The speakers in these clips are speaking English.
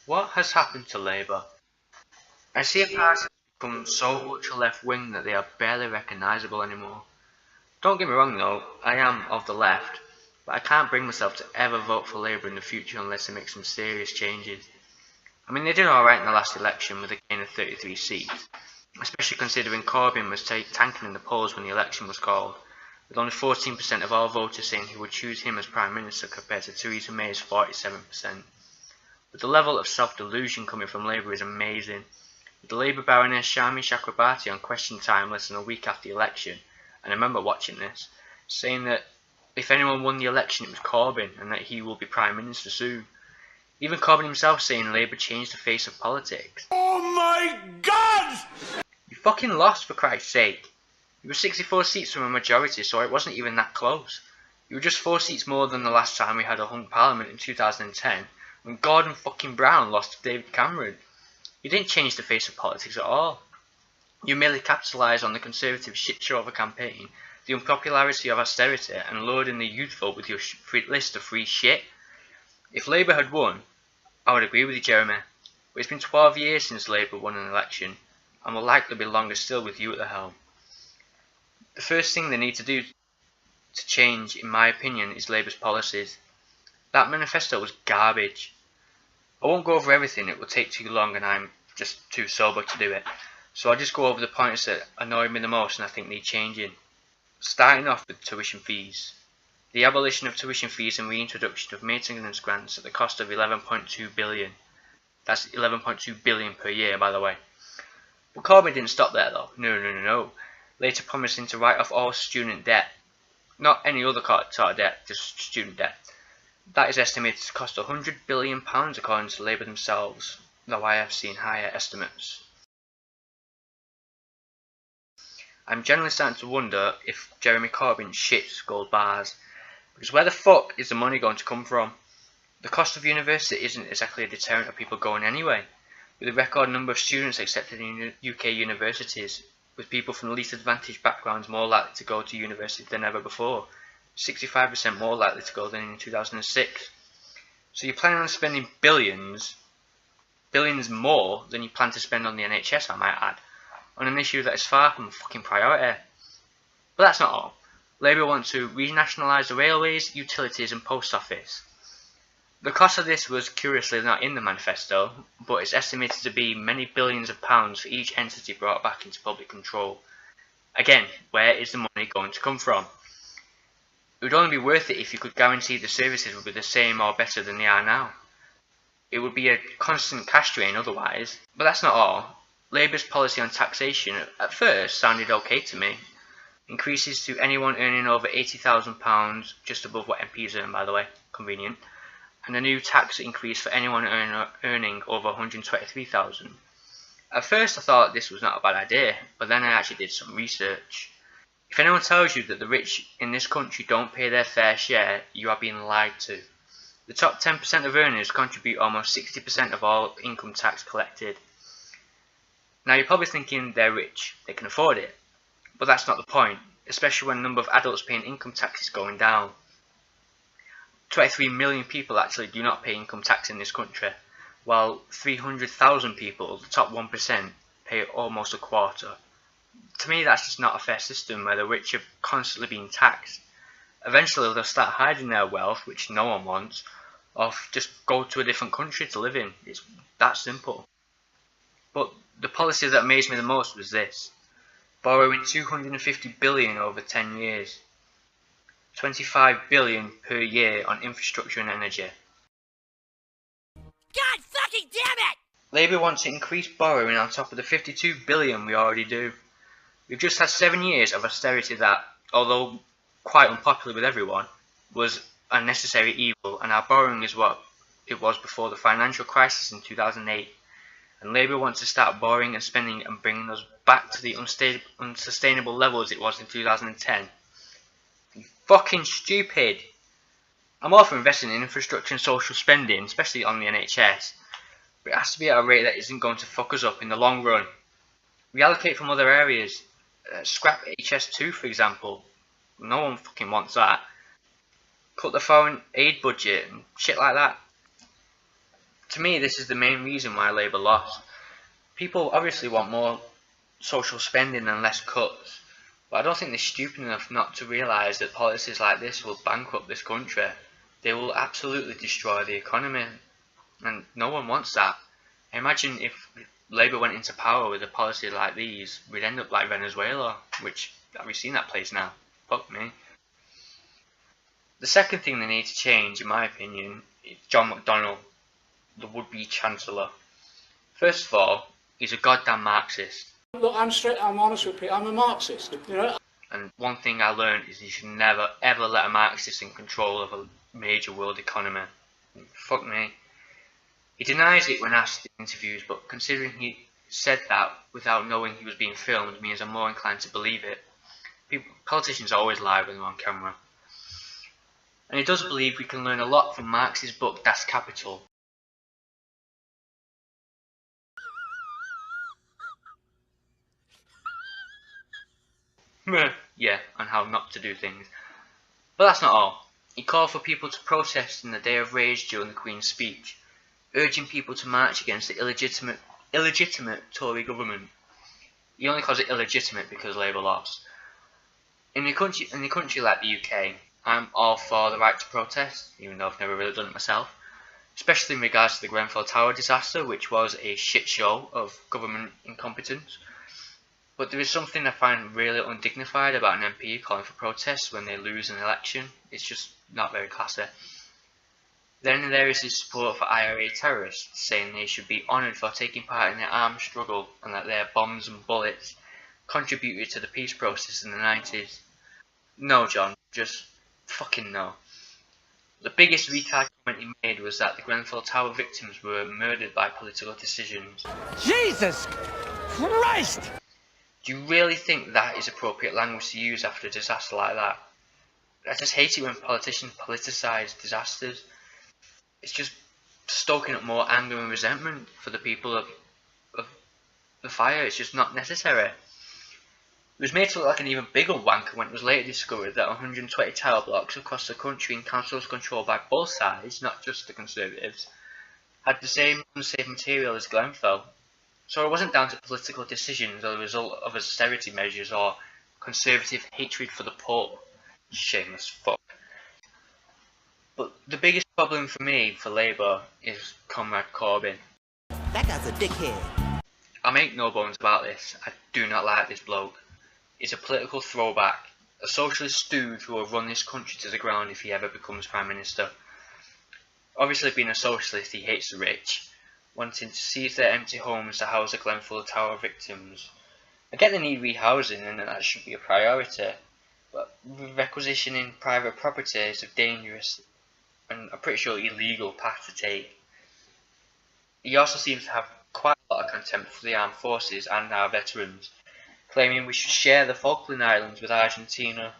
What has happened to Labour? I see a party become so ultra left wing that they are barely recognisable anymore. Don't get me wrong though, I am of the left, but I can't bring myself to ever vote for Labour in the future unless they make some serious changes. I mean, they did alright in the last election with a gain of 33 seats, especially considering Corbyn was tanking in the polls when the election was called, with only 14% of all voters saying he would choose him as Prime Minister compared to Theresa May's 47%. But the level of self-delusion coming from Labour is amazing. With the Labour Baroness Shami Chakrabarti on Question Time less than a week after the election, and I remember watching this, saying that if anyone won the election it was Corbyn and that he will be Prime Minister soon. Even Corbyn himself saying Labour changed the face of politics. Oh my God! You fucking lost, for Christ's sake. You were 64 seats from a majority, so it wasn't even that close. You were just 4 seats more than the last time we had a hung parliament in 2010, when Gordon fucking Brown lost to David Cameron. You didn't change the face of politics at all. You merely capitalised on the Conservative shit-show of a campaign, the unpopularity of austerity, and lured in the youth vote with your list of free shit. If Labour had won, I would agree with you, Jeremy, but it's been 12 years since Labour won an election, and will likely be longer still with you at the helm. The first thing they need to do to change, in my opinion, is Labour's policies. That manifesto was garbage. I won't go over everything, it will take too long and I'm just too sober to do it. So I'll just go over the points that annoyed me the most and I think need changing. Starting off with tuition fees. The abolition of tuition fees and reintroduction of maintenance grants at the cost of 11.2 billion. That's 11.2 billion per year, by the way. But Corbyn didn't stop there though. No. Later promising to write off all student debt. Not any other sort of debt, just student debt. That is estimated to cost £100 billion according to Labour themselves, though I have seen higher estimates. I'm generally starting to wonder if Jeremy Corbyn shits gold bars, because where the fuck is the money going to come from? The cost of university isn't exactly a deterrent of people going anyway, with a record number of students accepted in UK universities, with people from least advantaged backgrounds more likely to go to university than ever before, 65% more likely to go than in 2006. So you're planning on spending billions more than you plan to spend on the NHS, I might add, on an issue that is far from a fucking priority. But that's not all. Labour want to renationalise the railways, utilities and post office. The cost of this was curiously not in the manifesto, but it's estimated to be many billions of pounds for each entity brought back into public control. Again, where is the money going to come from? It would only be worth it if you could guarantee the services would be the same or better than they are now. It would be a constant cash drain otherwise. But that's not all. Labour's policy on taxation at first sounded okay to me. Increases to anyone earning over £80,000, just above what MPs earn by the way, convenient. And a new tax increase for anyone earning over £123,000. At first I thought this was not a bad idea, but then I actually did some research. If anyone tells you that the rich in this country don't pay their fair share, you are being lied to. The top 10% of earners contribute almost 60% of all income tax collected. Now you're probably thinking they're rich, they can afford it. But that's not the point, especially when the number of adults paying income tax is going down. 23 million people actually do not pay income tax in this country, while 300,000 people, the top 1%, pay almost a quarter. To me that's just not a fair system where the rich are constantly being taxed. Eventually they'll start hiding their wealth, which no one wants, or just go to a different country to live in. It's that simple. But the policy that amazed me the most was this. Borrowing 250 billion over 10 years. 25 billion per year on infrastructure and energy. God fucking damn it! Labour wants to increase borrowing on top of the 52 billion we already do. We've just had 7 years of austerity that, although quite unpopular with everyone, was a necessary evil, and our borrowing is what it was before the financial crisis in 2008. And Labour wants to start borrowing and spending and bringing us back to the unsustainable levels it was in 2010. You fucking stupid! I'm all for investing in infrastructure and social spending, especially on the NHS, but it has to be at a rate that isn't going to fuck us up in the long run. Reallocate from other areas. Scrap HS2 for example. No one fucking wants that. Cut the foreign aid budget and shit like that. To me, this is the main reason why Labour lost. People obviously want more social spending and less cuts, but I don't think they're stupid enough not to realise that policies like this will bankrupt this country. They will absolutely destroy the economy, and no one wants that. I imagine if Labour went into power with a policy like these, we'd end up like Venezuela, which, have we seen that place now? Fuck me. The second thing they need to change, in my opinion, is John McDonnell, the would-be Chancellor. First of all, he's a goddamn Marxist. Look, I'm honest with you, I'm a Marxist, you know. And one thing I learned is you should never ever let a Marxist in control of a major world economy. Fuck me. He denies it when asked in interviews, but considering he said that without knowing he was being filmed means I'm more inclined to believe it. Politicians always lie when they're on camera. And he does believe we can learn a lot from Marx's book Das Kapital. Yeah, on how not to do things. But that's not all. He called for people to protest in the Day of Rage during the Queen's speech, urging people to march against the illegitimate Tory government. He only calls it illegitimate because Labour lost. In a country like the UK, I'm all for the right to protest, even though I've never really done it myself, especially in regards to the Grenfell Tower disaster, which was a shit show of government incompetence. But there is something I find really undignified about an MP calling for protests when they lose an election. It's just not very classy. Then there is his support for IRA terrorists, saying they should be honoured for taking part in the armed struggle and that their bombs and bullets contributed to the peace process in the 90s. No, John, just fucking no. The biggest retard comment he made was that the Grenfell Tower victims were murdered by political decisions. Jesus Christ! Do you really think that is appropriate language to use after a disaster like that? I just hate it when politicians politicise disasters. It's just stoking up more anger and resentment for the people of the fire. It's just not necessary. It was made to look like an even bigger wanker when it was later discovered that 120 tower blocks across the country in councils controlled by both sides, not just the Conservatives, had the same unsafe material as Grenfell. So it wasn't down to political decisions or the result of austerity measures or Conservative hatred for the poor. Shameless fuck. But the biggest problem for me, for Labour, is Comrade Corbyn. That guy's a dickhead. I make no bones about this. I do not like this bloke. He's a political throwback, a socialist stooge who will run this country to the ground if he ever becomes Prime Minister. Obviously, being a socialist, he hates the rich, wanting to seize their empty homes to house the Grenfell Tower victims. I get they need rehousing and that should be a priority, but requisitioning private property is a dangerous and I'm pretty sure illegal path to take. He also seems to have quite a lot of contempt for the armed forces and our veterans, claiming we should share the Falkland Islands with Argentina,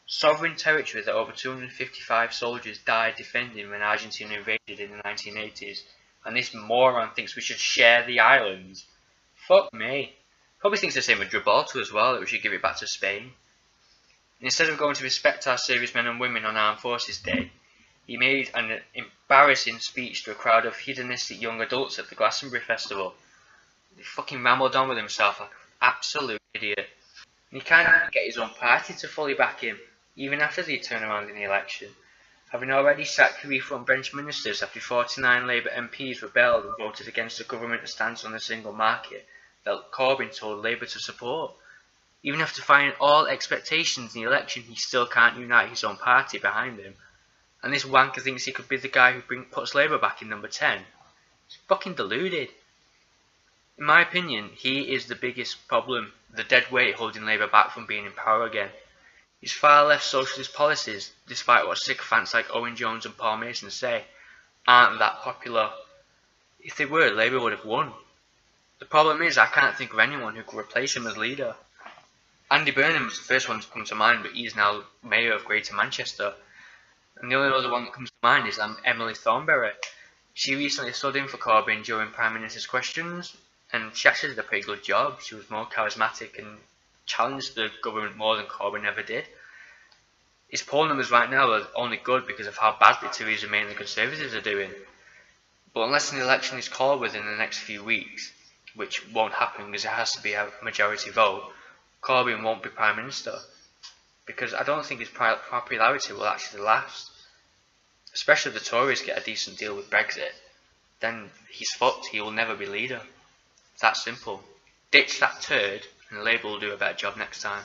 sovereign territory that over 255 soldiers died defending when Argentina invaded in the 1980s. And this moron thinks we should share the islands. Fuck me. Probably thinks the same with Gibraltar as well, that we should give it back to Spain. And instead of going to respect our servicemen and women on Armed Forces Day, he made an embarrassing speech to a crowd of hedonistic young adults at the Glastonbury Festival. He fucking rambled on with himself like an absolute idiot. And he can't even get his own party to fully back him, even after the turnaround in the election. Having already sacked 3 front-bench ministers after 49 Labour MPs rebelled and voted against the government's stance on the single market that Corbyn told Labour to support. Even after defying all expectations in the election, he still can't unite his own party behind him. And this wanker thinks he could be the guy who puts Labour back in number 10. He's fucking deluded. In my opinion, he is the biggest problem, the dead weight holding Labour back from being in power again. His far-left socialist policies, despite what sycophants like Owen Jones and Paul Mason say, aren't that popular. If they were, Labour would have won. The problem is I can't think of anyone who could replace him as leader. Andy Burnham was the first one to come to mind, but he's now Mayor of Greater Manchester. And the only other one that comes to mind is Emily Thornberry. She recently stood in for Corbyn during Prime Minister's questions, and she actually did a pretty good job. She was more charismatic and challenged the government more than Corbyn ever did. His poll numbers right now are only good because of how badly Theresa May and the Conservatives are doing. But unless an election is called within the next few weeks, which won't happen because it has to be a majority vote, Corbyn won't be Prime Minister. Because I don't think his popularity will actually last. Especially if the Tories get a decent deal with Brexit, then he's fucked, he will never be leader. It's that simple. Ditch that turd and Labour will do a better job next time.